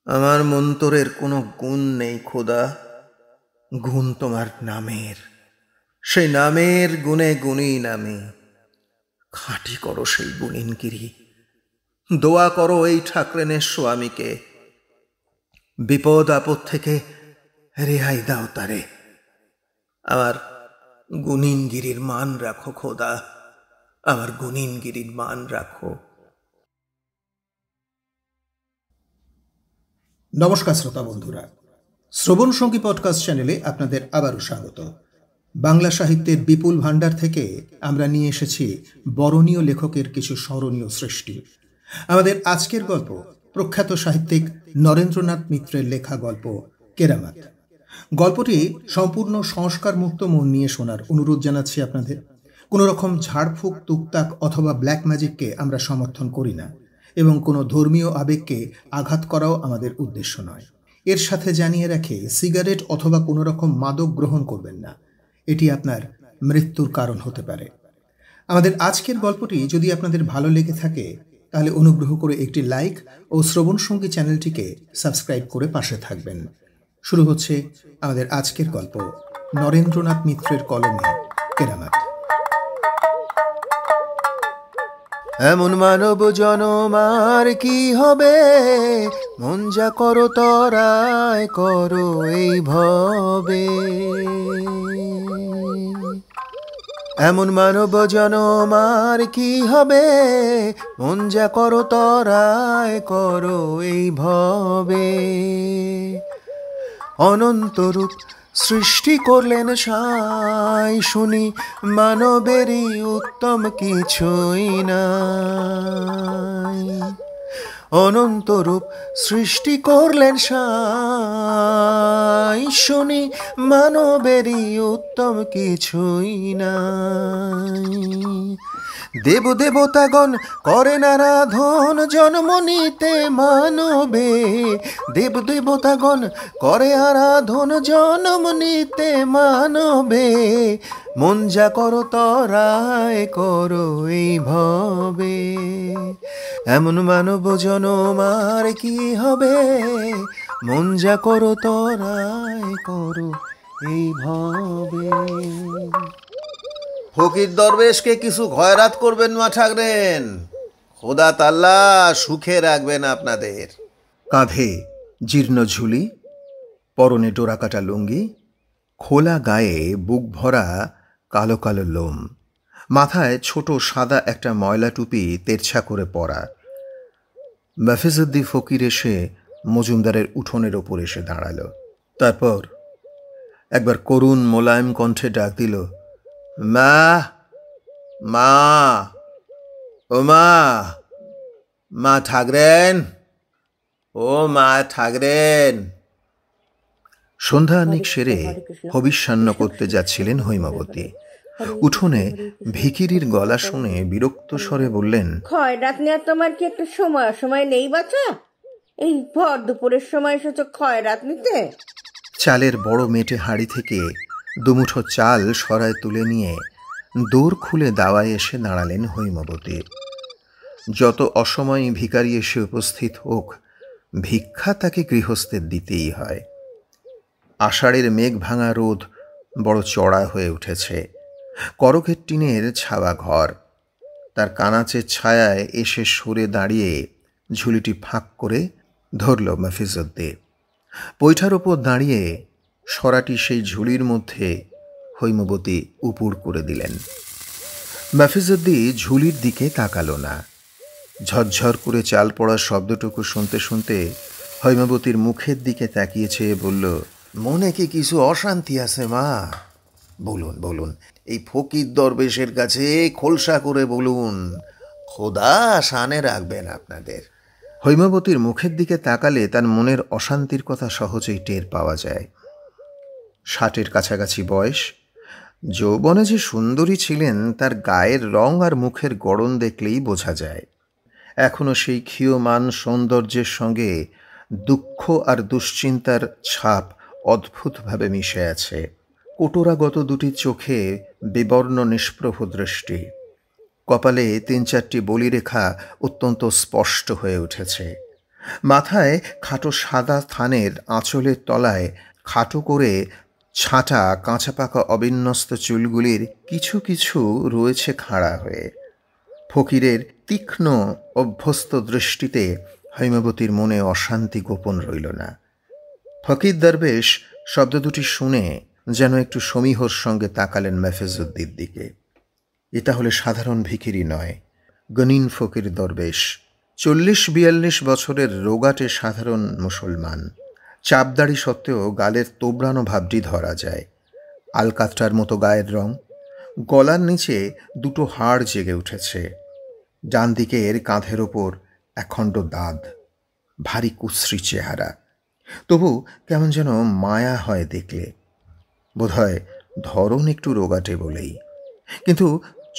আমার মন্তরের কোনো গুণ নেই খোদা, গুণ তোমার নামের। সেই নামের গুণে গুণী নামে খাঁটি করো সেই গুণিনগিরি। দোয়া করো এই ঠাকরেনের স্বামীকে, বিপদ আপদ থেকে রেহাই দাও তারে। আমার গুণিনগিরির মান রাখো খোদা, আমার গুণিনগিরির মান রাখো। নমস্কার শ্রোতা বন্ধুরা, শ্রবণ সঙ্গী পডকাস্ট চ্যানেলে আপনাদের আবারও স্বাগত। বাংলা সাহিত্যের বিপুল ভাণ্ডার থেকে আমরা নিয়ে এসেছি বরণীয় লেখকের কিছু স্মরণীয় সৃষ্টি। আমাদের আজকের গল্প প্রখ্যাত সাহিত্যিক নরেন্দ্রনাথ মিত্রের লেখা গল্প কেরামত। গল্পটি সম্পূর্ণ সংস্কার মুক্ত মন নিয়ে শোনার অনুরোধ জানাচ্ছি আপনাদের। কোনো রকম ঝাড়ফুঁক, তুকতাক অথবা ব্ল্যাক ম্যাজিককে আমরা সমর্থন করি না এবং কোনো ধর্মীয় আবেগকে আঘাত করাও আমাদের উদ্দেশ্য নয়। এর সাথে জানিয়ে রাখে, সিগারেট অথবা কোনো রকম মাদক গ্রহণ করবেন না, এটি আপনার মৃত্যুর কারণ হতে পারে। আমাদের আজকের গল্পটি যদি আপনাদের ভালো লেগে থাকে তাহলে অনুগ্রহ করে একটি লাইক ও শ্রবণ সঙ্গী চ্যানেলটিকে সাবস্ক্রাইব করে পাশে থাকবেন। শুরু হচ্ছে আমাদের আজকের গল্প, নরেন্দ্রনাথ মিত্রের কলমে কেরামত। এমন মানব জনম আর কি হবে, মন যা করো তরায় করো এই ভবে। এমন মানব জনম আর কি হবে, মন যা করো তরায় করো এই ভবে। অনন্তরূপ সৃষ্টি করলেন সাই, শুনি মানবেরই উত্তম কিছুই নাই। অনন্তরূপ সৃষ্টি করলেন সাই, শুনি মানবেরই উত্তম কিছুই নাই। দেব দেবতাগণ করেন আরাধন জন্ম নিতে মানবে। দেব দেবতাগণ করে আরাধন জন্ম নিতে মানবে। মন যা করো তরায় করো এই ভবে। এমন মানব জনম আর কি হবে, মন যা করো তরায় করো এই ভবে। ফকির দরবেশকে কিছু খয়রাত করবেন মা ঠাকরেন, খোদা তাল্লা সুখে রাখবেন আপনাদের। কাঁধে জীর্ণ ঝুলি, পরনে ডোরাকাটা লুঙ্গি, খোলা গায়ে বুক ভরা কালো কালো লোম, মাথায় ছোট সাদা একটা ময়লা টুপি তেরছা করে পরা। মফিজউদ্দিন ফকির এসে মজুমদারের উঠোনের ওপর এসে দাঁড়াল। তারপর একবার করুণ মোলায়েম কণ্ঠে ডাক দিল, মা, মা, ও মা, মা ঠাকরেন, ও মা ঠাকরেন। সন্ধ্যা অনেক সেরে হবিষ্যান্ন করতে যাচ্ছিলেন হৈমবতী। উঠোনে ভিখিরির গলা শুনে বিরক্ত স্বরে বললেন, খয়রাত নেওয়া তোমার কি একটু সময় নেই বাচ্চা? এই ভর দুপুরের সময় এসেছো খয়রাত নিতে? চালের বড় মেটে হাঁড়ি থেকে দুমুঠো চাল সরায় তুলে নিয়ে দোর খুলে দাওয়ায় এসে দাঁড়ালেন হৈমবতী। যত অসময়ে ভিখারি এসে উপস্থিত হোক, ভিক্ষা তাকে গৃহস্থের দিতেই হয়। আষাঢ়ের মেঘ ভাঙা রোদ বড় চড়া হয়ে উঠেছে। করকের টিনের ছাওয়া ঘর, তার কানাচের ছায়ায় এসে সরে দাঁড়িয়ে ঝুলিটি ফাঁক করে ধরল মফিজউদ্দিন। পৈঠার ওপর দাঁড়িয়ে সরাটি সেই ঝুলির মধ্যে হৈমবতী উপুড় করে দিলেন। মফিজউদ্দিন ঝুলির দিকে তাকালো না। ঝরঝর করে চাল পড়ার শব্দটুকু শুনতে শুনতে হৈমবতীর মুখের দিকে তাকিয়েছে, বলল, মনে কি কিছু অশান্তি আছে মা? বলুন বলুন, এই ফকির দরবেশের কাছে খোলসা করে বলুন, খোদা শানে রাখবেন আপনাদের। হৈমবতীর মুখের দিকে তাকালে তার মনের অশান্তির কথা সহজেই টের পাওয়া যায়। 60-এর কাছাকাছি বয়স, যৌবনে যে সুন্দরী ছিলেন তার গায়ের রং আর মুখের গড়ন দেখলেই বোঝা যায়। এখনো সেই ক্ষীয়মান সৌন্দর্যের সঙ্গে দুঃখ আর দুশ্চিন্তার ছাপ অদ্ভুতভাবে মিশে আছে। কোটরাগত দুটি চোখে বিবর্ণ নিষ্প্রভ দৃষ্টি, কপালে 3-4টি বলিরেখা অত্যন্ত স্পষ্ট হয়ে উঠেছে। মাথায় খাটো সাদা থানের আঁচলের তলায় খাটো করে ছাঁটা কাঁচা পাকা অবিন্যস্ত চুলগুলির কিছু কিছু রয়েছে খাড়া হয়ে। ফকিরের তীক্ষ্ণ অভ্যস্ত দৃষ্টিতে হৈমবতীর মনে অশান্তি গোপন রইল না। ফকির দরবেশ শব্দ দুটি শুনে যেন একটু সমীহর সঙ্গে তাকালেন মেফেজউদ্দির দিকে। এ তাহলে সাধারণ ভিখিরি নয়, গনিন ফকির দরবেশ, 40-42 বছরের রোগাটে সাধারণ মুসলমান। চাপদাড়ি সত্ত্বেও গালের তোবড়ানো ভাবটি ধরা যায়। আলকাতরার মতো গায়ের রং, গলার নিচে দুটো হাড় জেগে উঠেছে। ডান দিকের কাঁধের ওপর একখণ্ড দাঁত, ভারী কুশ্রী চেহারা। তবু কেমন যেন মায়া হয় দেখলে। বোধহয় ধরন একটু রোগাটে বলেই, কিন্তু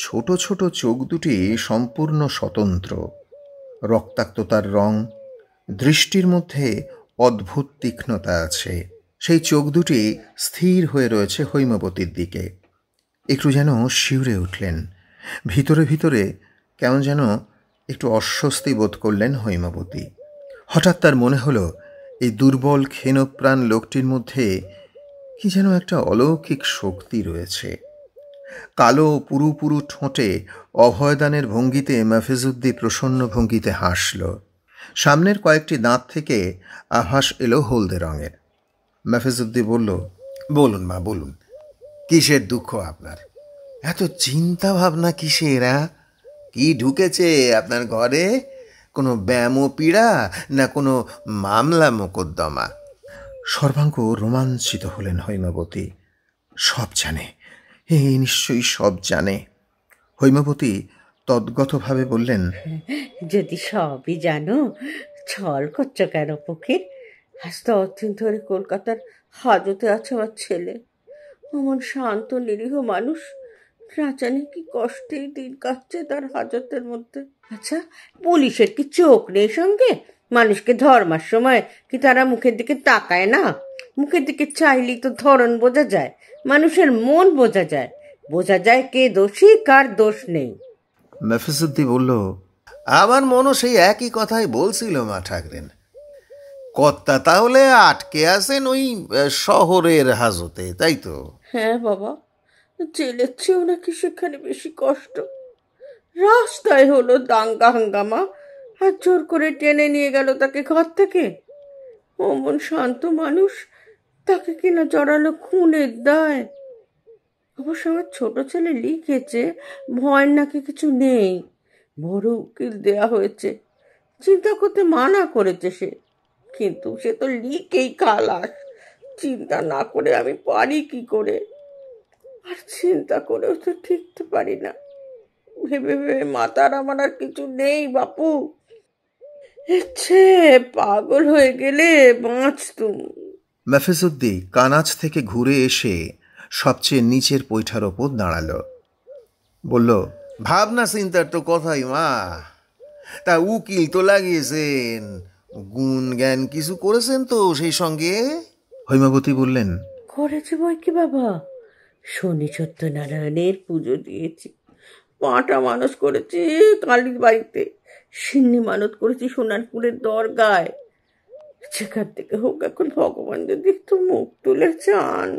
ছোট ছোট চোখ দুটি সম্পূর্ণ স্বতন্ত্র। রক্তাক্ততার রং, দৃষ্টির মধ্যে অদ্ভুত তীক্ষ্ণতা আছে। সেই চোখ দুটি স্থির হয়ে রয়েছে হৈমবতীর দিকে। একটু যেন শিউরে উঠলেন। ভিতরে ভিতরে কেমন যেন একটু অস্বস্তি বোধ করলেন হৈমবতী। হঠাৎ তার মনে হলো এই দুর্বল ক্ষীণপ্রাণ লোকটির মধ্যে কি যেন একটা অলৌকিক শক্তি রয়েছে। কালো পুরু পুরু ঠোঁটে অভয়দানের ভঙ্গিতে মাফিজউদ্দি প্রসন্ন ভঙ্গিতে হাসল। সামনের কয়েকটি দাঁত থেকে আভাস এলো হলদে রঙের। মাফিজউদ্দি বলল, বলুন মা, বলুন, কিসের দুঃখ আপনার? এত চিন্তা ভাবনা কিসের? কি ঢুকেছে আপনার ঘরে? কোনো ব্যামো পীড়া না কোনো মামলা মোকদ্দমা? সর্বাঙ্গ রোমাঞ্চিত হলেন হৈমবতী। সব জানে, এ নিশ্চয়ই সব জানে। হৈমবতী তদ্গতভাবে বললেন, যদি সবই জানো, ছল করছো কেন ফকির? আজ 10 দিন ধরে কলকাতার হাজতে আছে আমার ছেলে। অমন শান্ত নিরীহ মানুষ, না জানি কি কষ্টেই দিন কাটছে তার হাজতের মধ্যে। আচ্ছা, পুলিশের কি চোখ নেই সঙ্গে? মানুষকে ধর্মার সময় কি তারা মুখের দিকে তাকায় না? মুখের দিকে চাইলেই তো ধরন বোঝা যায়, মানুষের মন বোঝা যায়, বোঝা যায় কে দোষী কার দোষ নেই। মাফিজউদ্দি বলল, আমার মনও সেই একই কথাই বলছিল মা ঠাকরেন। কর্তা তাহলে আটকে আছেন ওই শহরের হাজতে, তাই তো? হ্যাঁ বাবা, জেলের চেয়েও নাকি সেখানে বেশি কষ্ট। রাস্তায় হলো দাঙ্গা হাঙ্গামা, আর জোর করে টেনে নিয়ে গেল তাকে ঘর থেকে। অমন শান্ত মানুষ, তাকে কিনা জড়ালো খুনের দায়। অবশ্য আমার ছোট ছেলে লিখেছে ভয়ের নাকি কিছু নেই, বড় উকিল দেয়া হয়েছে। চিন্তা করতে মানা করেছে সে, কিন্তু সে তো লিখেই খালাস। চিন্তা না করে আমি পারি কি করে? আর চিন্তা করেও তো ঠিকতে পারি না। ভেবে ভেবে মাথার আমার আর কিছু নেই বাপু। ইচ্ছে পাগল হয়ে গেলে বাঁচতুম। মাফিজউদ্দি কানাচ থেকে ঘুরে এসে সবচেয়ে নিচের পৈঠার ওপর দাঁড়াল। বলল, ভাবনা চিন্তার তো কথাই মা। তা উকিল তো লাগিয়েছেন, গুণ জ্ঞান কিছু করেছেন তো সেই সঙ্গে? হৈমবতী বললেন, করেছে বই কি বাবা, শনি সত্যনারায়ণের পুজো দিয়েছি, পাঁটা মানুষ করেছি কালীর বাড়িতে, সিন্নি মানত করেছি সোনারপুরের দরগায়। সেখান থেকে হোক এখন ভগবান যদি একটু মুখ তুলে চান।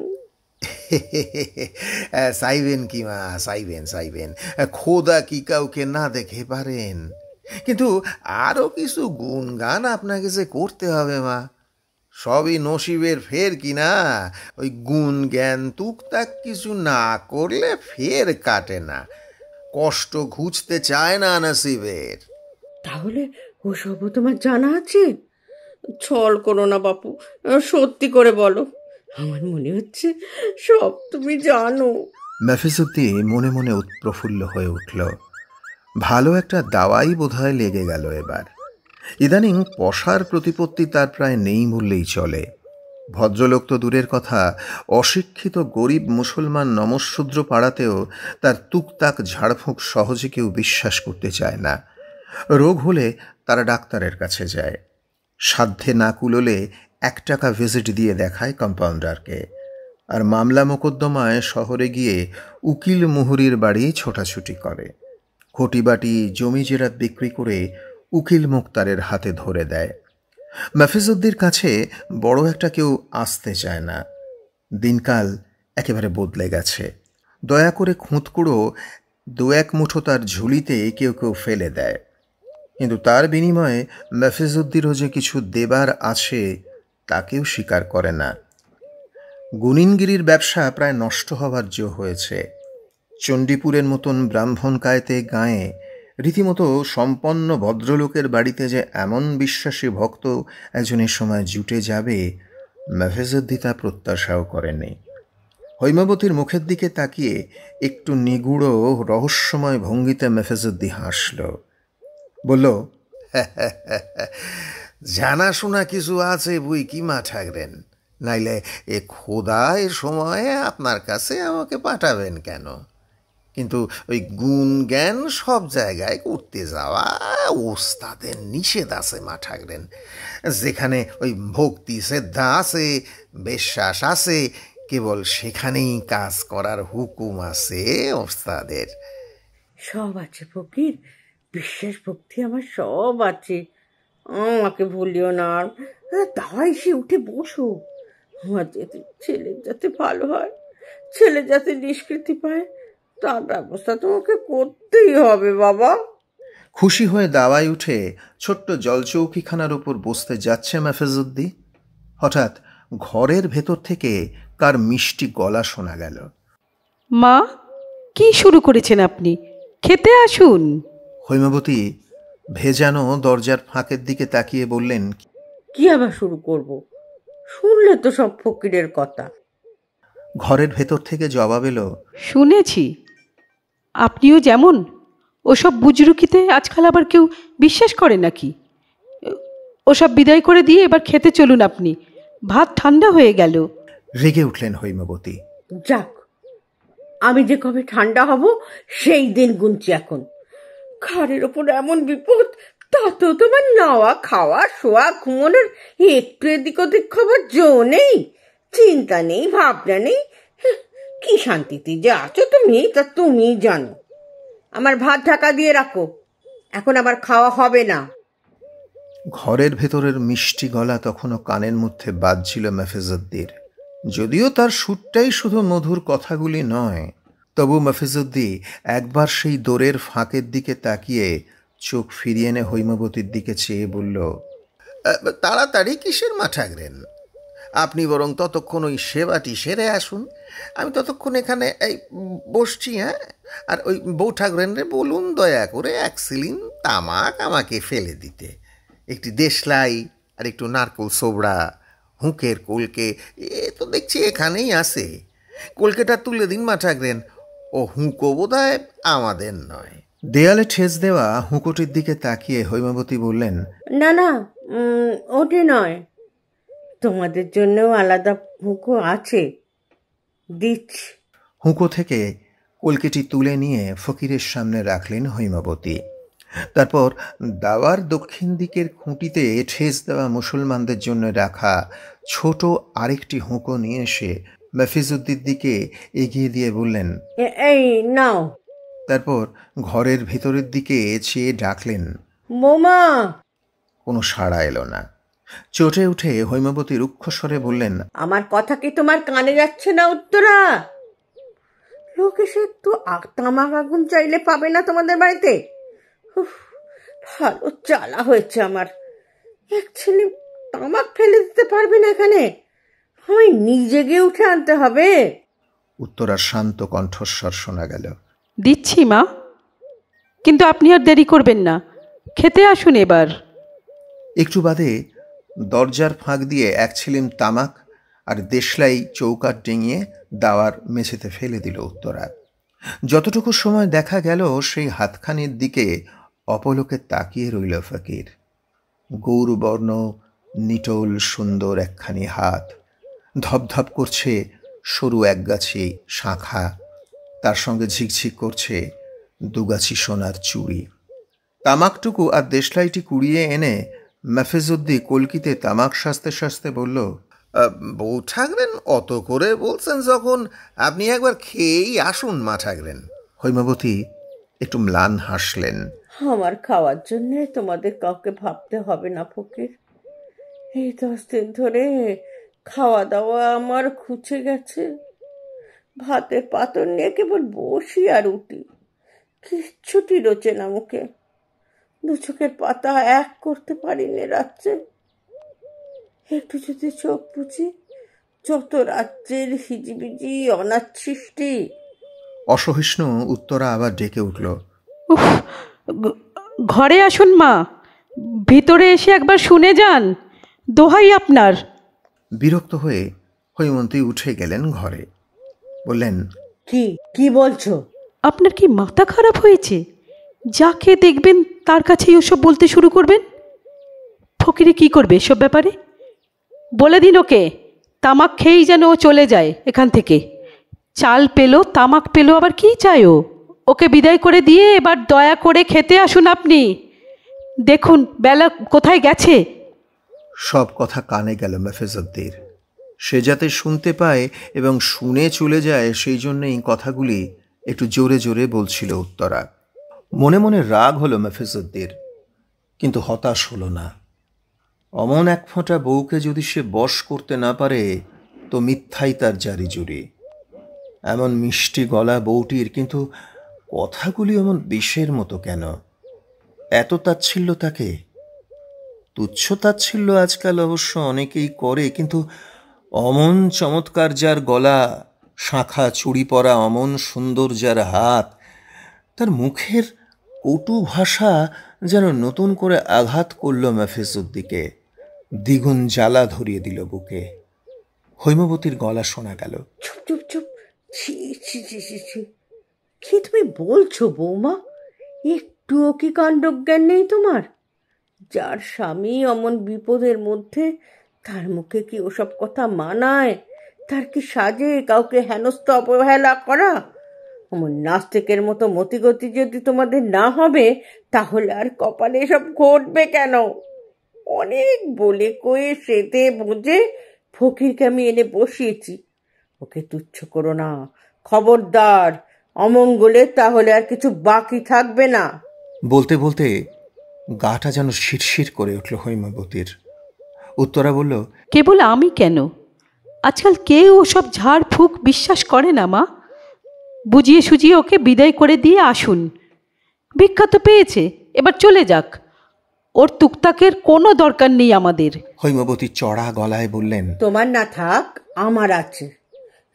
চাইবেন কি মা, চাইবেন চাইবেন, খোদা কি কাউকে না দেখে পারেন? কিন্তু আরও কিছু গুণগান আপনাকে যে করতে হবে মা। সবই নসিবের ফের কি না? ওই গুণ জ্ঞান টুকটাক কিছু না করলে ফের কাটে না, কষ্ট ঘুচতে চায় না নসিবের। তাহলে ওসবও তোমার জানা আছে? ছল করো না বাপু, সত্যি করে বলো। আমার মনে হচ্ছে সব তুমি জানো। মাফিজউদ্দি মনে মনে উৎপ্রফুল্ল হয়ে উঠল। ভালো একটা দাওয়াই বোধহয় লেগে গেল এবার। ইদানিং পশার প্রতিপত্তি তার প্রায় নেই বললেই চলে। ভদ্রলোক তো দূরের কথা, অশিক্ষিত গরিব মুসলমান নমঃশূদ্র পাড়াতেও তার টুকটাক ঝাড়ফুঁক সহজে কেউ বিশ্বাস করতে চায় না। রোগ হলে তারা ডাক্তারের কাছে যায়। সাধ্যে না কুলোলে 1 টাকা ভিজিট দিয়ে দেখায় কম্পাউন্ডারকে। আর মামলা মোকদ্দমায় শহরে গিয়ে উকিল মুহুরির বাড়ি ছোটাছুটি করে। খটিবাটি জমি জেরাত বিক্রি করে উকিল মুক্তারের হাতে ধরে দেয়। মফিজউদ্দির কাছে বড় একটা কেউ আসতে চায় না। দিনকাল একেবারে বদলে গেছে। দয়া করে খুঁতকুড়ো 2-1 মুঠো তার ঝুলিতে কেউ কেউ ফেলে দেয়, কিন্তু তার বিনিময়ে মফিজউদ্দিরও যে কিছু দেবার আছে তাকেও স্বীকার করে না। গুনিনগিরির ব্যবসা প্রায় নষ্ট হবার জো হয়েছে। চণ্ডীপুরের মতন ব্রাহ্মণকায়তে গাঁয়ে রীতিমতো সম্পন্ন ভদ্রলোকের বাড়িতে যে এমন বিশ্বাসী ভক্ত একজনের সময় জুটে যাবে, মফিজউদ্দিন তা প্রত্যাশাও করেনি। হৈমবতীর মুখের দিকে তাকিয়ে একটু নিগুড় রহস্যময় ভঙ্গিতে মফিজউদ্দিন হাসল, বলল, জানাশোনা কিছু আছে বই কি মা ঠাকরেন, নাইলে এ খোদায় সময়ে আপনার কাছে আমাকে পাঠাবেন কেন? কিন্তু ওই গুণ জ্ঞান সব জায়গায় করতে যাওয়া ওস্তাদের নিষেধ আছে মা ঠাকরেন। যেখানে ওই ভক্তি শ্রদ্ধা আছে, বিশ্বাস আছে, কেবল সেখানেই কাজ করার হুকুম আছে ওস্তাদের। সব আছে ফকির, বিশ্বাস ভক্তি আমার সব আছে। আমাকে ভুলিও না। আর দাওয়াই সে উঠে বসো। আমার যাতে ছেলের যাতে ভালো হয়, ছেলে যাতে নিষ্কৃতি পায়, তার ব্যবস্থা তোমাকে করতেই হবে বাবা। খুশি হয়ে দাওয়ায় উঠে ছোট্ট জলচৌকিখানার উপর বসতে যাচ্ছে মফিজউদ্দিন, হঠাৎ ঘরের ভেতর থেকে কার মিষ্টি গলা শোনা গেল। মা, কি শুরু করেছেন আপনি? খেতে আসুন। হৈমবতী ভেজানো দরজার ফাঁকের দিকে তাকিয়ে বললেন, কি আবার শুরু করব? শুনলে তো সব ফকিরের কথা। ঘরের ভেতর থেকে জবাব এলো, শুনেছি। আপনিও যেমন ওসব বুজরুকিতে আজকাল আবার কেউ বিশ্বাস করে নাকি? ওসব বিদায় করে দিয়ে এবার খেতে চলুন আপনি, ভাত ঠান্ডা হয়ে গেল। রেগে উঠলেন হৈমবতী। যাক, আমি যে কবে ঠান্ডা হব সেই দিন গুনছি এখন। ঘরের ওপর এমন বিপদ, তাতেও তোমার নাওয়া খাওয়া শোয়া ঘুমোনোর একটু এদিক ওদিক খবর জো নেই, চিন্তা নেই, ভাবনা নেই। কি শান্তিতে যে আছো তুমি তা তুমি জানো। আমার ভাত ঢাকা দিয়ে রাখো, এখন আবার খাওয়া হবে না। ঘরের ভেতরের মিষ্টি গলা তখনও কানের মধ্যে বাজছিল মফিজউদ্দির। যদিও তার সুরটাই শুধু মধুর কথাগুলি নয়, তবু মফিজউদ্দিন একবার সেই দোরের ফাঁকের দিকে তাকিয়ে চোখ ফিরিয়ে এনে হৈমবতীর দিকে চেয়ে বলল, তাড়াতাড়ি কিসের মা ঠাকরেন? আপনি বরং ততক্ষণ ওই সেবাটি সেরে আসুন, আমি ততক্ষণ এখানে এই বসছি। হ্যাঁ, আর ওই বউ ঠাকরেনরে বলুন দয়া করে 1 সিলিন তামাক আমাকে ফেলে দিতে, একটি দেশলাই আর একটু নারকোল সোবড়া, হুঁকের কলকে, এ তো দেখছি এখানেই আছে। কলকেটা তুলে দিন মা ঠাকরেন, ও হুঁকো বোধহয় আমাদের নয়। দেয়ালে ঠেস দেওয়া হুঁকোটির দিকে তাকিয়ে হৈমবতী বললেন, না না, ওটি নয়, তোমাদের জন্যও আলাদা হুঁকো আছে, দিচ্ছি। হুঁকো থেকে কলকেটি তুলে নিয়ে ফকিরের সামনে রাখলেন হৈমবতী। তারপর দাওয়ার দক্ষিণ দিকের খুঁটিতে ঠেস দেওয়া মুসলমানদের জন্য রাখা ছোট আরেকটি হুঁকো নিয়ে এসে মফিজউদ্দির দিকে এগিয়ে দিয়ে বললেন, এই নাও। তারপর ঘরের ভিতরের দিকে চেয়ে ডাকলেন, বৌমা। কোনো সাড়া এলো না। চটে উঠে হৈমবতী রুক্ষস্বরে বললেন, আমার কথা কি তোমার কানে যাচ্ছে না উত্তরা? লোক এসে একটু তামাক আগুন চাইলে পাবে না তোমাদের বাড়িতে? ভালো জ্বালা হয়েছে আমার। এক ছেলে তামাক ফেলে দিতে পারবে না এখানে, আমি নিজে গিয়ে উঠে আনতে হবে। উত্তরার শান্ত কণ্ঠস্বর শোনা গেল, দিচ্ছি মা, কিন্তু আপনি আর দেরি করবেন না, খেতে আসুন এবার। একটু বাদে দরজার ফাঁক দিয়ে 1 ছিলিম তামাক আর দেশলাই চৌকাঠ ডিঙিয়ে দাওয়ার মেঝেতে ফেলে দিল উত্তরা। যতটুকু সময় দেখা গেল সেই হাতখানির দিকে অপলোকে তাকিয়ে রইল ফকির। গৌরবর্ণ নিটোল সুন্দর একখানি হাত, ধপধপ করছে সরু একগাছি শাঁখা, তার সঙ্গে ঝিকঝিক করছে 2 গাছি সোনার চুড়ি। তামাকটুকু আর দেশলাইটি কুড়িয়ে এনে মফিজউদ্দিন কলকিতে তামাক সাজতে সাজতে বলল, বউ ঠাকরেন অত করে বলছেন যখন, আপনি একবার খেয়েই আসুন মা ঠাকরেন। হৈমবতী একটু ম্লান হাসলেন। আমার খাওয়ার জন্য তোমাদের কাউকে ভাবতে হবে না ফকির, এই 10 দিন ধরে খাওয়া দাওয়া আমার খুঁচে গেছে। ভাতের পাতর নিয়ে কেবল বসি আর উঠি, কিচ্ছুটি রোচে না মুখে। দু চোখের পাতা এক করতে পারিনি রাত্রে। একটু যদি চোখ বুঝি, যত রাজ্যের হিজিবিজি অনাথ সৃষ্টি। অসহিষ্ণু উত্তরা আবার ডেকে উঠল। উফ, ঘরে আসুন মা, ভিতরে এসে একবার শুনে যান, দোহাই আপনার। বিরক্ত হয়ে হৈমন্তী উঠে গেলেন ঘরে। বললেন, কি কি বলছো? আপনার কি মাথা খারাপ হয়েছে? যাকে দেখবেন তার কাছেই ওসব বলতে শুরু করবেন। ফকিরে কি করবে এসব ব্যাপারে? বলে দিন ওকে, তামাক খেয়েই যেন ও চলে যায় এখান থেকে। চাল পেলো, তামাক পেলো, আবার কি চায় ও? ওকে বিদায় করে দিয়ে এবার দয়া করে খেতে আসুন আপনি। দেখুন বেলা কোথায় গেছে। সব কথা কানে গেল মেফেজুদ্দির। সে যাতে শুনতে পায় এবং শুনে চলে যায়, সেই জন্যেই কথাগুলি একটু জোরে জোরে বলছিল উত্তরা। মনে মনে রাগ হলো মেফেজুদ্দির, কিন্তু হতাশ হলো না। অমন এক ফোঁটা বউকে যদি সে বশ করতে না পারে তো মিথ্যাই তার জারি জুরি। এমন মিষ্টি গলা বউটির, কিন্তু কথাগুলি এমন বিষের মতো কেন? এত তাচ্ছিল্য তাকে? তুচ্ছ তাচ্ছিল্য আজকাল অবশ্য অনেকেই করে, কিন্তু অমন চমৎকার যার গলা, শাঁখা চুড়ি পরা অমন সুন্দর যার হাত, তার মুখের কটু ভাষা যেন নতুন করে আঘাত করল মেফেজুদ্দিকে, দ্বিগুণ জ্বালা ধরিয়ে দিল বুকে। হৈমবতীর গলা শোনা গেল। চুপ চুপ চুপ, ছি ছি ছি ছি ছি, কি তুমি বলছো বৌমা? একটুও কি কাণ্ডজ্ঞান নেই তোমার? যার স্বামী অমন বিপদের মধ্যে, তার মুখে কি ওসব কথা মানায়? তার কি সাজে কাউকে হেনস্থ অবহেলা করা? অমন নাস্তিকের মতো মতিগতি যদি তোমাদের না হবে, তাহলে আর কপালে এসব ঘটবে কেন? অনেক বলে কয়ে সেতে বুঝে ফকিরকে আমি এনে বসিয়েছি। ওকে তুচ্ছ করো না, খবরদার। অমঙ্গলে তাহলে আর কিছু বাকি থাকবে না। বলতে বলতে গাটা যেন শিরশির করে উঠল হৈমবতীর। উত্তরা বলল, কেবল আমি কেন, আজকাল কেউ ওসব ঝাড় ফুঁক বিশ্বাস করে না মা। বুঝিয়ে সুজিয়ে ওকে বিদায় করে দিয়ে আসুন। ভিক্ষা তো পেয়েছে, এবার চলে যাক। ওর তুকতাকের কোনো দরকার নেই আমাদের। হৈমবতী চড়া গলায় বললেন, তোমার না থাক, আমার আছে।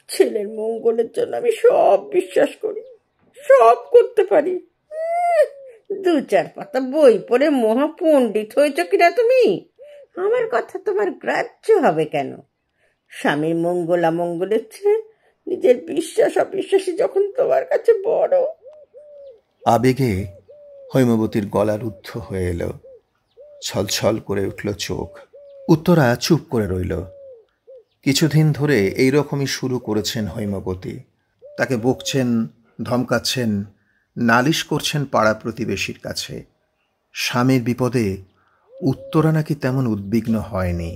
ছেলের মঙ্গলের জন্য আমি সব বিশ্বাস করি, সব করতে পারি। 2-4 পাতা বই পড়ে মহাপণ্ডিত হয়েছ কিনা তুমি? আমার কথা তোমার গ্রাহ্য হবে কেন? স্বামীর মঙ্গল আমঙ্গলের চেয়ে নিজের বিশ্বাস অবিশ্বাসী যখন তোমার কাছে বড়। আবেগে হৈমবতীর গলা রুদ্ধ হয়ে এলো, ছলছল করে উঠল চোখ। উত্তরা চুপ করে রইল। কিছুদিন ধরে এই রকমই শুরু করেছেন হৈমবতী। তাকে বকছেন, ধমকাচ্ছেন, নালিশ করছেন পাড়া প্রতিবেশীর কাছে। স্বামীর বিপদে উত্তরা নাকি তেমন উদ্বিগ্ন হয়নি।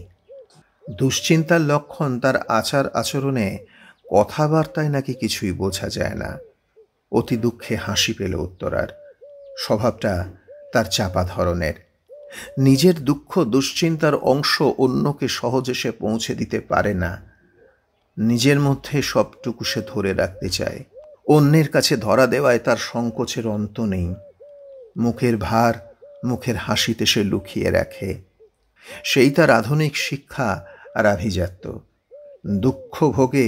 দুশ্চিন্তার লক্ষণ তার আচার আচরণে, কথাবার্তায় নাকি কিছুই বোঝা যায় না। অতি দুঃখে হাসি পেল উত্তরার। স্বভাবটা তার চাপা ধরনের। নিজের দুঃখ দুশ্চিন্তার অংশ অন্যকে সহজে সে পৌঁছে দিতে পারে না। নিজের মধ্যে সবটুকু সে ধরে রাখতে চায়। অন্যের কাছে ধরা দেওয়ায় তার সংকোচের অন্ত নেই। মুখের ভার মুখের হাসিতে সে লুকিয়ে রাখে। সেই তার আধুনিক শিক্ষা আর আভিজাত্য। দুঃখ ভোগে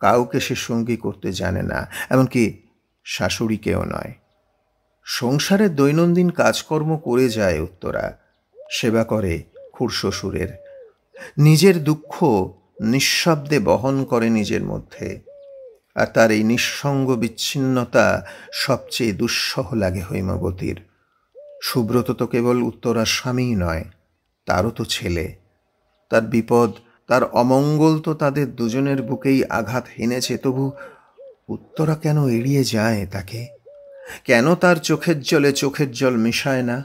কাউকে সে সঙ্গী করতে জানে না, এমনকি শাশুড়িকেও নয়। সংসারের দৈনন্দিন কাজকর্ম করে যায় উত্তরা, সেবা করে খুড়শ্বশুরের। নিজের দুঃখ নিঃশব্দে বহন করে নিজের মধ্যে। আর তার এই নিঃসঙ্গ বিচ্ছিন্নতা সবচেয়ে দুঃসহ লাগে হৈমবতীর। সুব্রত তো কেবল উত্তরার স্বামীই নয়, তারও তো ছেলে। তার বিপদ, তার অমঙ্গল তো তাদের দুজনের বুকেই আঘাত হেনেছে। তবু উত্তরা কেন এড়িয়ে যায় তাকে? কেন তার চোখের জলে চোখের জল মিশায় না?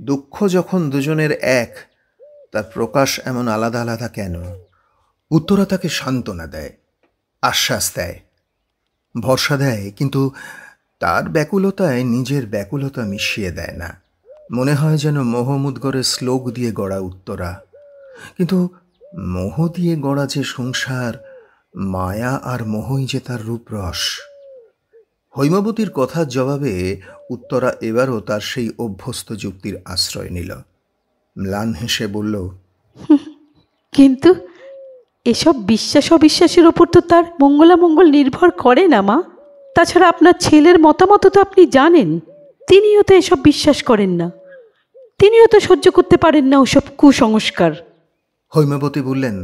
দুঃখ যখন দুজনের এক, তার প্রকাশ এমন আলাদা আলাদা কেন? উত্তরা তাকে সান্ত্বনা দেয়, আশ্বাস দেয়, ভরসা দেয়, কিন্তু তার ব্যাকুলতায় নিজের ব্যাকুলতা মিশিয়ে দেয় না। মনে হয় যেন মোহমুদ্গরের শ্লোক দিয়ে গড়া উত্তরা। কিন্তু মোহ দিয়ে গড়া যে সংসার, মায়া আর মোহই যে তার রূপরস। হৈমবতীর কথার জবাবে উত্তরা এবারও তার সেই অভ্যস্ত যুক্তির আশ্রয় নিল। ম্লান হেসে বলল, কিন্তু এসব বিশ্বাস অবিশ্বাসের ওপর তো তার মঙ্গলামঙ্গল নির্ভর করে না মা। তাছাড়া আপনার ছেলের মতামত তো আপনি জানেন, তিনিও তো এসব বিশ্বাস করেন না, তিনিও তো সহ্য করতে পারেন না ওসব কুসংস্কার। হৈমবতী বললেন,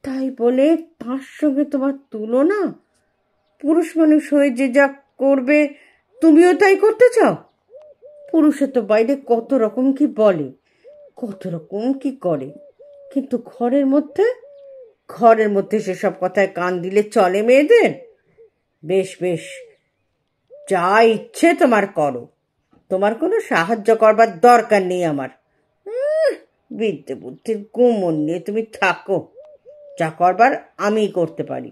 তাই বলে তার সঙ্গে তোমার তুলনা? পুরুষ মানুষ হয়ে যে যা করবে তুমিও তাই করতে চাও? পুরুষে তো বাইরে কত রকম কি বলে, কত রকম কি করে, কিন্তু ঘরের মধ্যে সেসব কথায় কান দিলে চলে মেয়েদের? বেশ বেশ, যা ইচ্ছে তোমার করো, তোমার কোনো সাহায্য করবার দরকার নেই আমার। বিদ্যে বুদ্ধির গুমন নিয়ে তুমি থাকো, যা করবার আমিই করতে পারি।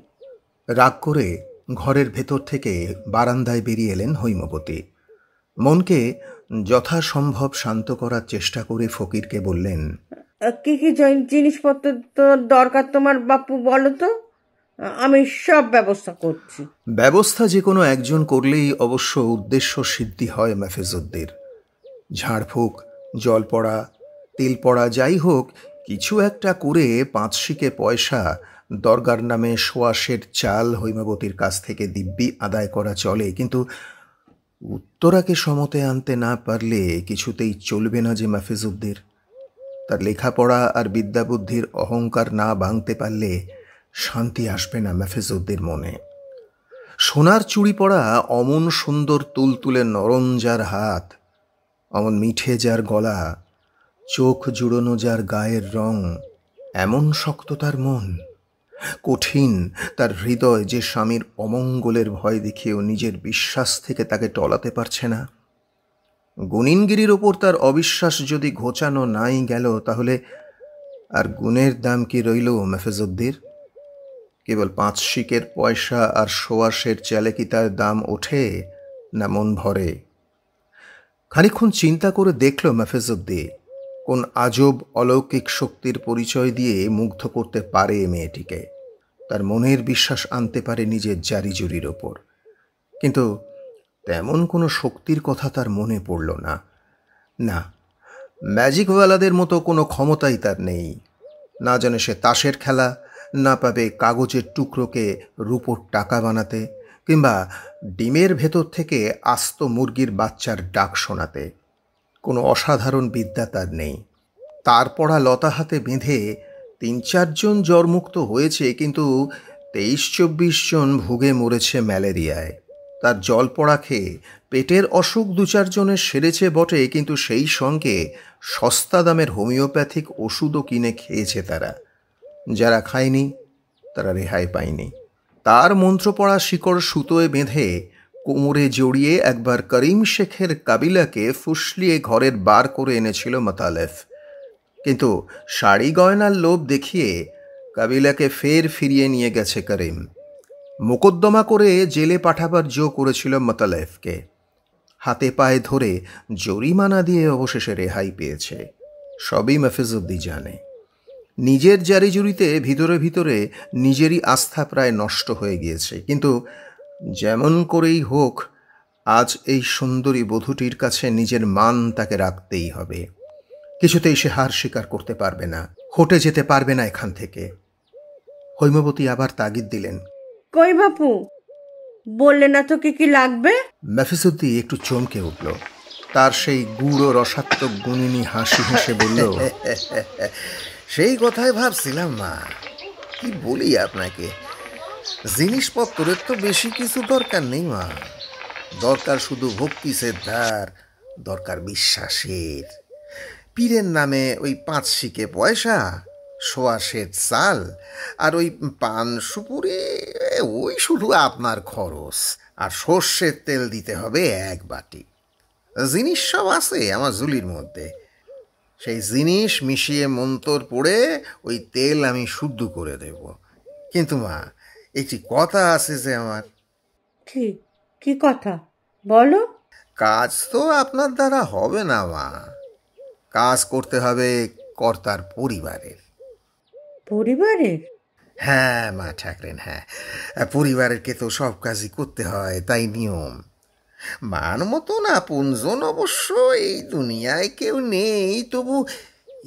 রাগ করে ঘরের ভেতর থেকে বারান্দায় বেরিয়ে এলেন হৈমবতী। মনকে যথাসম্ভব শান্ত করার চেষ্টা করে ফকিরকে বললেন, কি কি জিনিসপত্র তো দরকার তোমার বাপু, বলো তো, আমি সব ব্যবস্থা করছি। ব্যবস্থা যে কোনো একজন করলেই অবশ্য উদ্দেশ্য সিদ্ধি হয় মাফেজুদ্দির। ঝাড়ফুঁক, জল পড়া, তেল পড়া, যাই হোক কিছু একটা করে 5 শিকে পয়সা, দরগার নামে সোয়াশের চাল হৈমবতীর কাছ থেকে দিব্যি আদায় করা চলে, কিন্তু উত্তরাকে সমতে আনতে না পারলে কিছুতেই চলবে না যে মাফেজুদ্দির। তার লেখাপড়া আর বিদ্যাবুদ্ধির অহংকার না ভাঙতে পারলে শান্তি আসবে না মাফেজুদ্দির মনে। সোনার চুড়ি পরা অমন সুন্দর তুলতুলে নরম যার হাত, অমন মিঠে যার গলা, চোখ জুড়োনো যার গায়ের রং, এমন শক্ত তার মন, কঠিন তার হৃদয় যে স্বামীর অমঙ্গলের ভয় দেখিয়েও নিজের বিশ্বাস থেকে তাকে টলাতে পারছে না। গুণিনগিরির ওপর তার অবিশ্বাস যদি ঘোচানো নাই গেল, তাহলে আর গুণের দাম কি রইল মাফেজুদ্দির? কেবল 5 শিকের পয়সা আর সোয়াশের চালে কি তার দাম ওঠে, না মন ভরে? খানিকক্ষণ চিন্তা করে দেখল মাফেজুদ্দির কোন আজব অলৌকিক শক্তির পরিচয় দিয়ে মুগ্ধ করতে পারে মেয়েটিকে, তার মনের বিশ্বাস আনতে পারে নিজের জারিজুরির ওপর। কিন্তু তেমন কোনো শক্তির কথা তার মনে পড়ল না। না, ম্যাজিকওয়ালাদের মতো কোনো ক্ষমতাই তার নেই। না জানে সে তাসের খেলা, না পাবে কাগজের টুকরোকে রূপোর টাকা বানাতে, কিংবা ডিমের ভেতর থেকে আস্ত মুরগির বাচ্চার ডাক শোনাতে। কোনো অসাধারণ বিদ্যা তার নেই। তার পড়া লতা হাতে বেঁধে 3-4 জন জ্বরমুক্ত হয়েছে, কিন্তু 23-24 জন ভুগে মরেছে ম্যালেরিয়ায়। তার জল পড়া খেয়ে পেটের অসুখ 2-4 জনের সেরেছে বটে, কিন্তু সেই সঙ্গে সস্তা দামের হোমিওপ্যাথিক ওষুধও কিনে খেয়েছে তারা। যারা খায়নি তারা রেহাই পায়নি। তার মন্ত্র পড়া শিকড় সুতোয় বেঁধে কোমরে জড়িয়ে একবার করিম শেখের কাবিলাকে ফুসলিয়ে ঘরের বার করে এনেছিল মোতালেফ, কিন্তু শাড়ি গয়নার লোভ দেখিয়ে কাবিলাকে ফের ফিরিয়ে নিয়ে গেছে করিম। মোকদ্দমা করে জেলে পাঠাবার জো করেছিল মোতালেফকে। হাতে পায়ে ধরে জরিমানা দিয়ে অবশেষে রেহাই পেয়েছে। সবই মাফেজুদ্দি জানে। নিজের জারিজুরিতে ভিতরে ভিতরে নিজেরই আস্থা প্রায় নষ্ট হয়ে গিয়েছে, কিন্তু যেমন করেই হোক আজ এই সুন্দরী বধূটির কাছে নিজের মান তাকে রাখতেই হবে। কিছুতেই সে হার স্বীকার করতে পারবে না, হটে যেতে পারবে না এখান থেকে। হৈমবতী আবার তাগিদ দিলেন, কই বাপু, বললে না তো কি কি লাগবে? মাফিজুদ্দি একটু চমকে উঠল। তার সেই গুড় ও রসাত্মক গুণিনী হাসি হেসে বলল, সেই কথাই ভাবছিলাম মা, কি বলি আপনাকে, জিনিসপত্রের তো বেশি কিছু দরকার নেই মা, দরকার শুধু ভক্তি শ্রদ্ধার, দরকার বিশ্বাসের। পীরের নামে ওই 5 শিকে পয়সা, সোয়াশের চাল, আর ওই পান সুপুরি, ওই শুধু আপনার খরচ। আর সর্ষের তেল দিতে হবে 1 বাটি। জিনিস সব আছে আমার ঝুলির মধ্যে, সেই জিনিস মিশিয়ে মন্তর পড়ে ওই তেল আমি শুদ্ধ করে দেব। কিন্তু মা, একটি কথা আছে যে আমার। কি কথা বলো? কাজ তো আপনার দ্বারা হবে না মা, কাজ করতে হবে কর্তার পরিবারের। পরিবারের? হ্যাঁ মা ঠাকরেন, হ্যাঁ, পরিবারেরকে তো সব কাজই করতে হয়, তাই নিয়ম। মান মতন আপনজন অবশ্য এই দুনিয়ায় কেউ নেই, তবু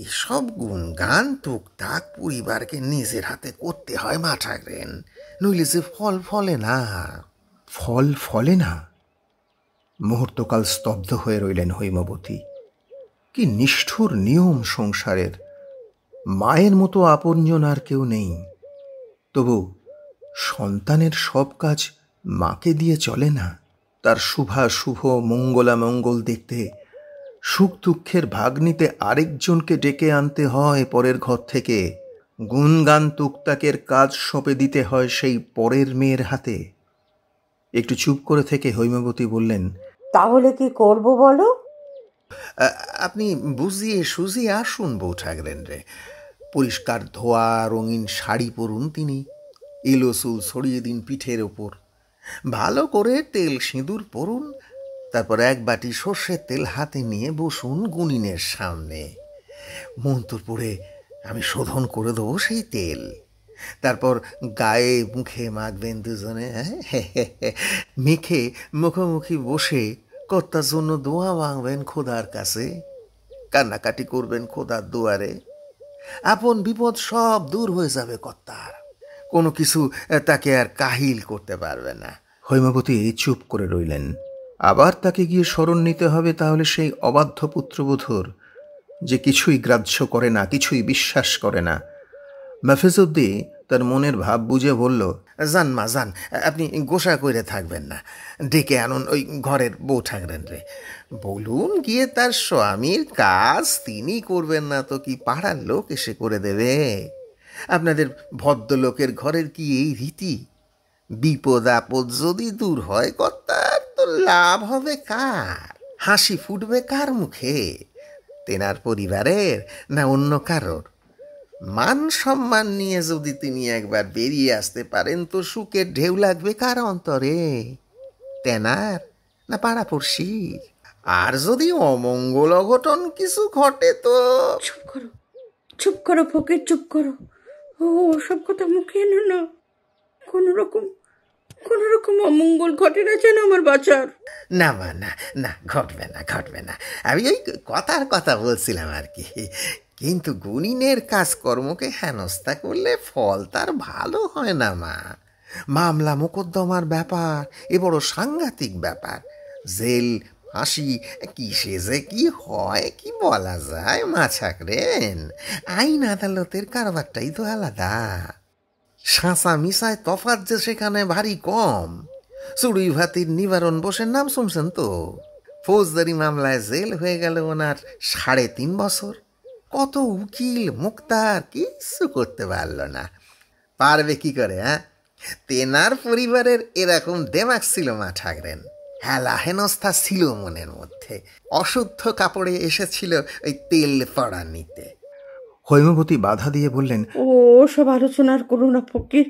এসব গুণগান টুকটাক পরিবারকে নিজের হাতে করতে হয় মা ঠাকরেন, নইলে যে ফল ফলে না। ফল ফলে না? মুহূর্তকাল স্তব্ধ হয়ে রইলেন হৈমবতী। কি নিষ্ঠুর নিয়ম সংসারের! মায়ের মতো আপনজন আর কেউ নেই, তবু সন্তানের সব কাজ মাকে দিয়ে চলে না। তার শুভাশুভ মঙ্গলামঙ্গল দেখতে, সুখ দুঃখের ভাগ নিতে আরেকজনকে ডেকে আনতে হয় পরের ঘর থেকে। গুণগান তুকতাকের কাজ সঁপে দিতে হয় সেই পরের মেয়ের হাতে। একটু চুপ করে থেকে হৈমবতী বললেন, তাহলে কি করব বলো? আপনি বুঝিয়ে সুঝিয়ে আসুন বউ ঠাকরেন রে। পরিষ্কার ধোয়া রঙিন শাড়ি পরুন তিনি, এলো চুল ছড়িয়ে দিন পিঠের ওপর, ভালো করে তেল সিঁদুর পরুন, তারপর এক বাটি সর্ষের তেল হাতে নিয়ে বসুন গুনিনের সামনে। মন্ত্র পড়ে আমি শোধন করে দেবো সেই তেল, তারপর গায়ে মুখে মাখবেন দুজনে, মেখে মুখোমুখি বসে কর্তার জন্য দোয়া মাংবেন খোদার কাছে, কান্নাকাটি করবেন খোদার দুয়ারে। আপন বিপদ সব দূর হয়ে যাবে কর্তার, কোনো কিছু তাকে আর কাহিল করতে পারবে না। হৈমবতী চুপ করে রইলেন। আবার তাকে গিয়ে স্মরণ নিতে হবে তাহলে সেই অবাধ্য পুত্রবধূর, যে কিছুই গ্রাহ্য করে না, কিছুই বিশ্বাস করে না। মাফিজউদ্দি তার মনের ভাব বুঝে বলল, যান মা যান, আপনি গোসা করে থাকবেন না, ডেকে আনুন ওই ঘরের বউ ঠাকরেন রে। বলুন গিয়ে তার স্বামীর কাজ তিনি করবেন না তো কি পাড়ার লোক এসে করে দেবে? আপনাদের ভদ্রলোকের ঘরের কি এই রীতি? বিপদ আপদ যদি দূর হয় কর্তার, তো লাভ হবে কার? হাসি ফুটবে কার মুখে? তেনার পরিবারের না অন্য কারোর? মান সম্মান নিয়ে যদি তিনি একবার বেরিয়ে আসতে পারেন, তো সুখের ঢেউ লাগবে কার অন্তরে? তেনার না পাড়াপড়শির? আর যদি অমঙ্গল অঘটন কিছু ঘটে তো... চুপ করো, চুপ করো ফকির, চুপ করো। ও সব কথা মুখে এনো না। কোনো রকম অমঙ্গল ঘটে না যেন আমার বাঁচার। না মা, না না, ঘটবে না, ঘটবে না। আমি ওই কথার কথা বলছিলাম আর কি। কিন্তু গুণিনের কাজকর্মকে হেনস্থা করলে ফল তার ভালো হয় না মা। মামলা মোকদ্দমার ব্যাপার, এ বড় সাংঘাতিক ব্যাপার। জেল ফাঁসি কিসে যে কি হয় কি বলা যায় মা ঠাকরেন? আইন আদালতের কারবারটাই তো আলাদা। শাঁসা মিশায় তফাৎ যে সেখানে ভারী কম। চুড়ুই ভাতির নিবারণ বোসের নাম শুনছেন তো? ফৌজদারি মামলায় জেল হয়ে গেল ওনার 3.5 বছর। কত উকিল মুক্তার কিছু করতে পারল না। পারবে কি করে? হ্যাঁ, তেনার পরিবারের এরকম দেমাগ ছিল মা ঠাকরেন। হেলা হেনস্থা ছিল মনের মধ্যে। অশুদ্ধ কাপড়ে এসেছিল ওই তেল পড়া নিতে। হৈমবতী বাধা দিয়ে বললেন, ও সব আলোচনার করো না ফকির,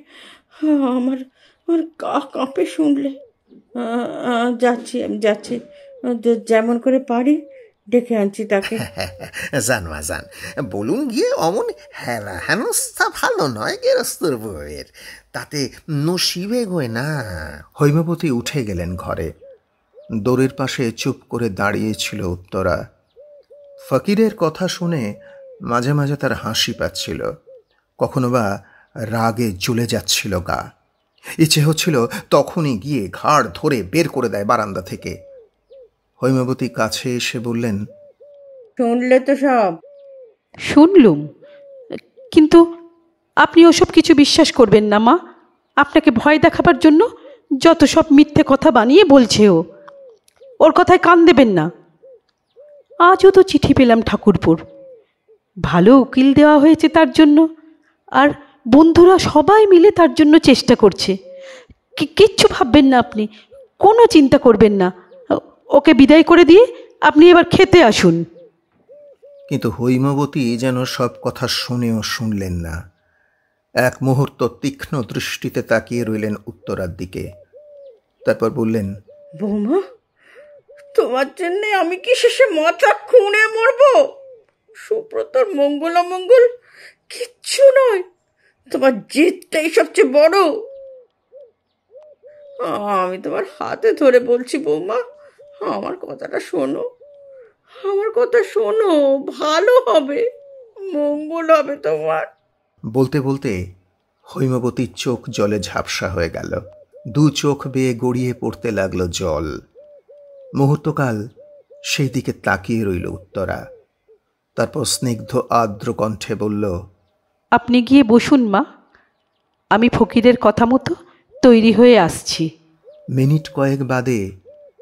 আমার আমার গা কাঁপে শুনলে। যাচ্ছি, আমি যাচ্ছি, যেমন করে পারি ডেকে আনছি তাকে। জান মা যান, বলুন গিয়ে অমন হেলা হেনস্থা ভালো নয় গেরস্তর বউয়ের, তাতে নসিবে গোয় না। হৈমবতী উঠে গেলেন ঘরে। দোরের পাশে চুপ করে দাঁড়িয়েছিল উত্তরা। ফকিরের কথা শুনে মাঝে মাঝে তার হাসি পাচ্ছিল, কখনো বা রাগে জ্বলে যাচ্ছিল গা। ইচ্ছে হচ্ছিল তখনই গিয়ে ঘাড় ধরে বের করে দেয় বারান্দা থেকে। হৈমবতী কাছে এসে বললেন, শুনলে তো সব? শুনলুম, কিন্তু আপনি ওসব কিছু বিশ্বাস করবেন না মা। আপনাকে ভয় দেখাবার জন্য যত সব মিথ্যে কথা বানিয়ে বলছে ও। ওর কথায় কান দেবেন না। আজও তো চিঠি পেলাম ঠাকুরপুর, ভালো উকিল দেওয়া হয়েছে তার জন্য, আর বন্ধুরা সবাই মিলে তার জন্য চেষ্টা করছে। কিচ্ছু ভাববেন না আপনি, কোনো চিন্তা করবেন না। ওকে বিদায় করে দিয়ে আপনি এবার খেতে আসুন। কিন্তু হৈমবতী যেন সব কথা শুনেও শুনলেন না। এক মুহূর্ত তীক্ষ্ণ দৃষ্টিতে তাকিয়ে রইলেন উত্তরার দিকে, তারপর বললেন, বৌমা, তোমার জন্যে আমি কি শেষে মাথা খুঁড়ে মরবো? সুব্রতর মঙ্গল অমঙ্গল কিচ্ছু নয়, তোমার জিতটাই সবচেয়ে বড়। আমি তোমার হাতে ধরে বলছি বৌমা, আমার কথাটা শোনো, আমার কথা শোনো, ভালো হবে, মঙ্গল হবে তোমার। বলতে বলতে হৈমবতীর চোখ জলে ঝাপসা হয়ে গেল। দু চোখ বেয়ে গড়িয়ে পড়তে লাগলো জল। মুহূর্তকাল সেই দিকে তাকিয়ে রইল উত্তরা। তারপর স্নিগ্ধ আর্দ্র কণ্ঠে বলল, আপনি গিয়ে বসুন মা, আমি ফকিরের কথা মতো তৈরি হয়ে আসছি। মিনিট কয়েক বাদে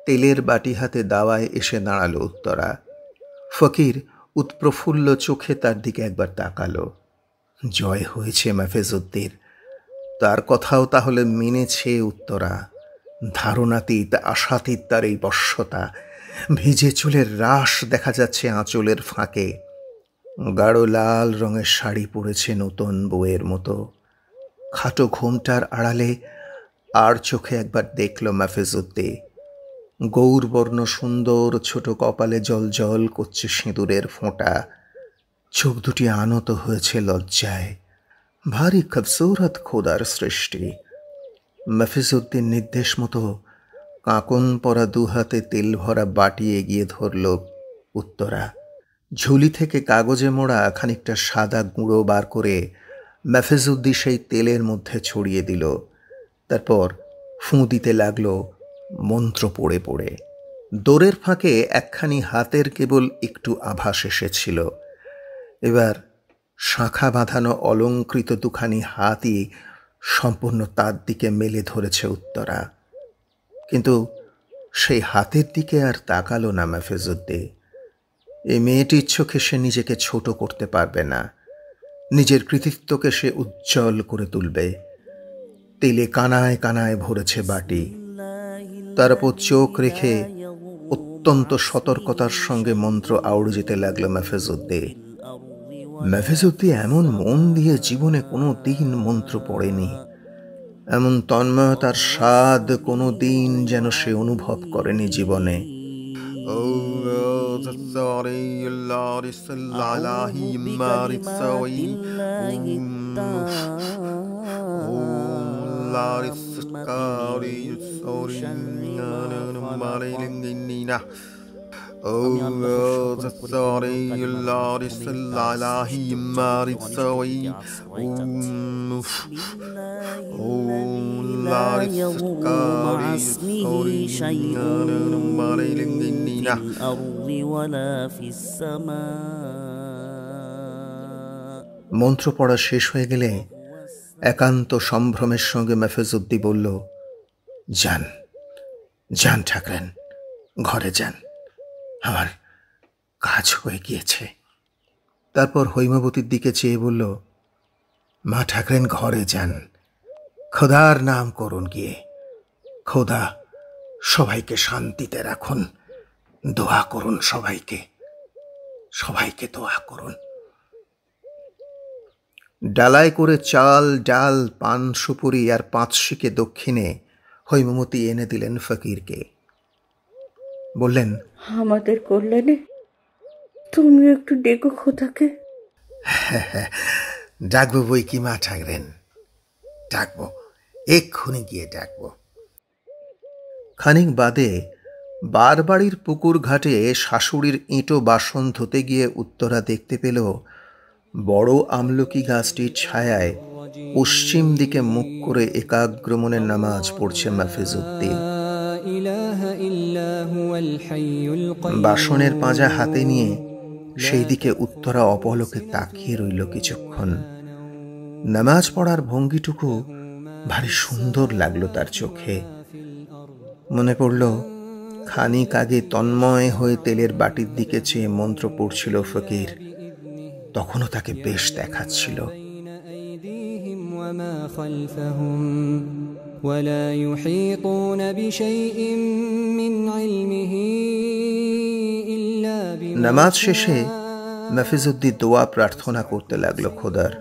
তেলের বাটি হাতে দাওয়ায় এসে দাঁড়ালো উত্তরা। ফকির উৎপ্রফুল্ল চোখে তার দিকে একবার তাকালো। জয় হয়েছে মাফেজউদ্দির, তার কথাও তাহলে মেনেছে উত্তরা। ধারণাতীত আশাতীত তার এই বশ্যতা। ভিজে চুলের রাশ দেখা যাচ্ছে আঁচলের ফাঁকে। গাঢ় লাল রঙের শাড়ি পরেছে নতুন বউয়ের মতো। খাটো ঘোমটার আড়ালে আর চোখে একবার দেখল মাফেজউদ্দি। গৌরবর্ণ সুন্দর ছোট কপালে জল জল করছে সিঁদুরের ফোঁটা। চোখ দুটি আনত হয়েছে লজ্জায়। ভারী খুবসুরত খোদার সৃষ্টি। মাফিজউদ্দিন নির্দেশ মতো কাঁকন পরা দুহাতে তেল ভরা বাটি এগিয়ে ধরল উত্তরা। ঝুলি থেকে কাগজে মোড়া খানিকটা সাদা গুঁড়ো বার করে মাফিজউদ্দিন সেই তেলের মধ্যে ছড়িয়ে দিল। তারপর ফুঁ দিতে লাগল মন্ত্র পড়ে পড়ে। দোরের ফাঁকে একখানি হাতের কেবল একটু আভাস এসেছিল। এবার শাঁখা বাঁধানো অলঙ্কৃত দুখানি হাতই সম্পূর্ণ তার দিকে মেলে ধরেছে উত্তরা। কিন্তু সেই হাতের দিকে আর তাকালো না মাফিজউদ্দিন। এই মেয়েটির চোখে সে নিজেকে ছোট করতে পারবে না। নিজের কৃতিত্বকে সে উজ্জ্বল করে তুলবে। তেলে কানায় কানায় ভরেছে বাটি। তার উপর চোখ রেখে অত্যন্ত সতর্কতার সঙ্গে মন্ত্র আউড়ে যেতে লাগলো মাফিজউদ্দিন। মাফিজউদ্দিন এমন মন দিয়ে জীবনে কোনো দিন মন্ত্র পড়েনি। এমন তন্ময়তার স্বাদ কোনো দিন যেন সে অনুভব করেনি জীবনে। মন্ত্র পড়া শেষ হয়ে গেলে একান্ত সম্ভ্রমের সঙ্গে মাফিজউদ্দিন বলল, যান যান ঠাকরেন, ঘরে যান, আমার কাজ হয়ে গিয়েছে। তারপর হৈমবতীর দিকে চেয়ে বলল, মা ঠাকরেন ঘরে যান, খোদার নাম করুন গিয়ে। খোদা সবাইকে শান্তিতে রাখুন, দোয়া করুন সবাইকে, সবাইকে দোয়া করুন। ডালায় করে চাল ডাল পান সুপুরি আর 5 শিকে দক্ষিণে হৈমবতী এনে দিলেন ফকিরকে। বললেন, আমাদের কল্যাণে তুমিও একটু ডেকো খোদাকে। ডাকবো বই কি মা ঠাকরেন, ডাকবো, এক্ষুনি গিয়ে ডাকবো। খানিক বাদে বারবাড়ির পুকুর ঘাটে শাশুড়ির ইঁটো বাসন ধুতে গিয়ে উত্তরা দেখতে পেল বড় আমলকি গাছটির ছায়ায় পশ্চিম দিকে মুখ করে একাগ্রমনে নামাজ পড়ছে মাফিজউদ্দিন। বাসনের পাঁজা হাতে নিয়ে সেই দিকে উত্তরা অপলকে তাকিয়ে রইল কিছুক্ষণ। নামাজ পড়ার ভঙ্গিটুকু ভারী সুন্দর লাগলো তার চোখে। মনে পড়ল খানিক আগে তন্ময় হয়ে তেলের বাটির দিকে চেয়ে মন্ত্র পড়ছিল ফকির, তখনও তাকে বেশ দেখাচ্ছিল। নামাজ শেষে মাফিজউদ্দিন দোয়া প্রার্থনা করতে লাগলো খোদার।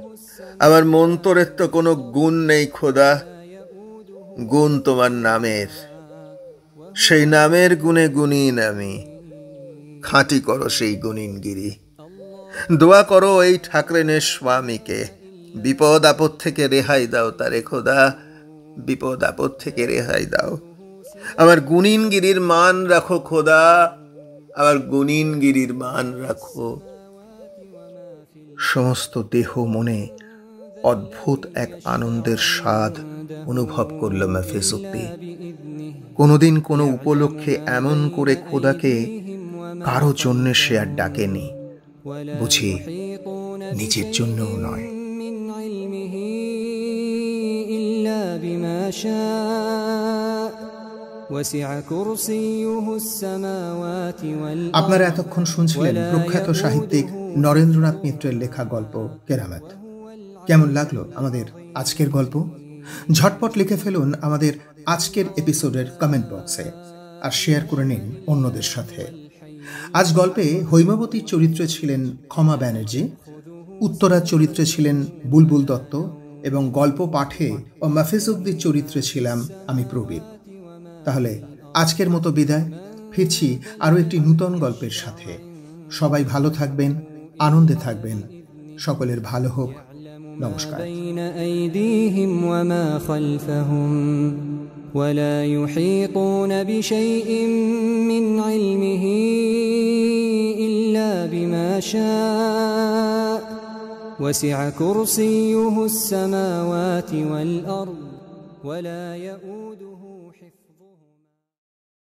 আমার মন্তরের তো কোনো গুণ নেই খোদা, গুণ তোমার নামের, সেই নামের গুণে গুণীন আমি। খাঁটি করো সেই গুণীনগিরি, দোয়া করো এই ঠাকরেনের স্বামীকে, বিপদ আপদ থেকে রেহাই দাও তারে খোদা, বিপদ আপদ থেকে রেহাই দাও। আমার গুণিনগিরির মান রাখো খোদা, আমার গুণিনগিরির মান রাখো। সমস্ত দেহ মনে অদ্ভুত এক আনন্দের স্বাদ অনুভব করল মাহফিজ উদ্দিন। কোনোদিন কোনো উপলক্ষে এমন করে খোদাকে কারো জন্য সে আর ডাকেনি, বুঝি নিজের জন্যও নয়। আপনারা এতক্ষণ শুনছিলেন প্রখ্যাত সাহিত্যিক নরেন্দ্রনাথ মিত্রের লেখা গল্প কেরামত। কেমন লাগলো আমাদের আজকের গল্প? ঝটপট লিখে ফেলুন আমাদের আজকের এপিসোডের কমেন্ট বক্সে আর শেয়ার করে নিন অন্যদের সাথে। আজ গল্পে হৈমবতীর চরিত্রে ছিলেন ক্ষমা ব্যানার্জি, উত্তরার চরিত্রে ছিলেন বুলবুল দত্ত এবং গল্প পাঠে ও মাহফিজ উদ্দিন চরিত্রে ছিলাম আমি প্রবীর। তাহলে আজকের মতো বিদায়, ফিরছি আরও একটি নূতন গল্পের সাথে। সবাই ভালো থাকবেন, আনন্দে থাকবেন, সকলের ভালো হোক। নমস্কার। ولا يحيطون بشيء من علمه إلا بما شاء وسع كرسيه السماوات والأرض ولا يؤوده